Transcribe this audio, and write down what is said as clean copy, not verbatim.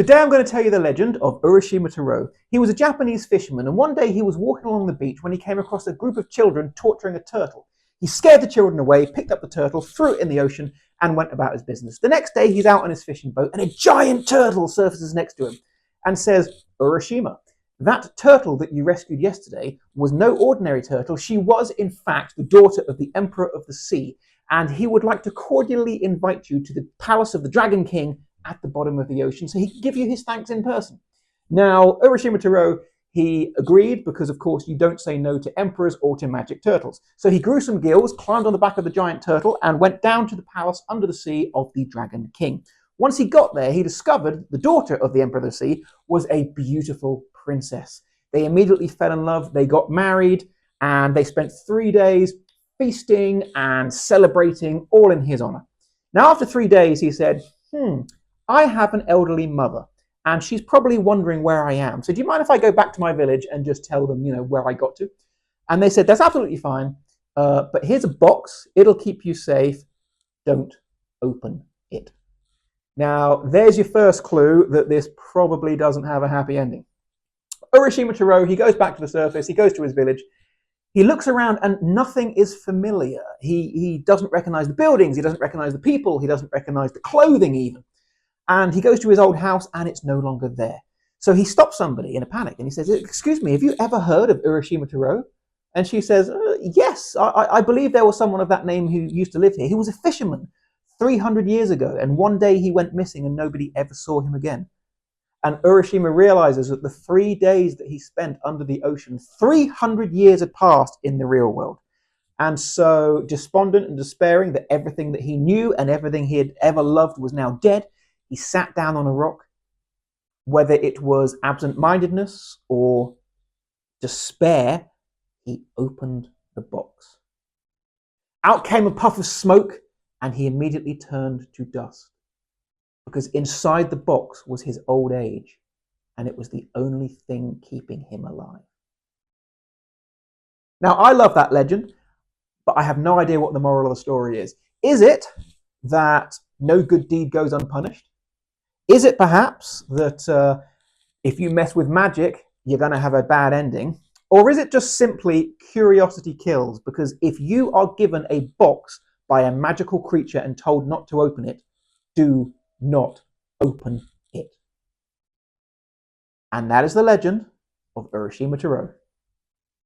Today I'm going to tell you the legend of Urashima Taro. He was a Japanese fisherman, and one day he was walking along the beach when he came across a group of children torturing a turtle. He scared the children away, picked up the turtle, threw it in the ocean, and went about his business. The next day he's out on his fishing boat, and a giant turtle surfaces next to him and says, "Urashima, that turtle that you rescued yesterday was no ordinary turtle. She was, in fact, the daughter of the Emperor of the Sea, and he would like to cordially invite you to the palace of the Dragon King at the bottom of the ocean so he can give you his thanks in person." Now, Urashima Taro, he agreed because, of course, you don't say no to emperors or to magic turtles. So he grew some gills, climbed on the back of the giant turtle, and went down to the palace under the sea of the Dragon King. Once he got there, he discovered the daughter of the Emperor of the Sea was a beautiful princess. They immediately fell in love, they got married, and they spent 3 days feasting and celebrating, all in his honor. Now, after 3 days, he said, I have an elderly mother, and she's probably wondering where I am. So do you mind if I go back to my village and just tell them, where I got to? And they said, that's absolutely fine, but here's a box. It'll keep you safe. Don't open it. Now, there's your first clue that this probably doesn't have a happy ending. Urashima Taro, he goes back to the surface. He goes to his village. He looks around and nothing is familiar. He doesn't recognize the buildings. He doesn't recognize the people. He doesn't recognize the clothing even. And he goes to his old house and it's no longer there. So he stops somebody in a panic and he says, "Excuse me, have you ever heard of Urashima Taro?" And she says, "Yes, I believe there was someone of that name who used to live here. He was a fisherman 300 years ago, and one day he went missing and nobody ever saw him again." And Urashima realizes that the 3 days that he spent under the ocean, 300 years had passed in the real world. And so, despondent and despairing that everything that he knew and everything he had ever loved was now dead, he sat down on a rock. Whether it was absent-mindedness or despair, he opened the box. Out came a puff of smoke, and he immediately turned to dust. Because inside the box was his old age, and it was the only thing keeping him alive. Now, I love that legend, but I have no idea what the moral of the story is. Is it that no good deed goes unpunished? Is it perhaps that if you mess with magic, you're going to have a bad ending? Or is it just simply curiosity kills? Because if you are given a box by a magical creature and told not to open it, do not open it. And that is the legend of Urashima Taro.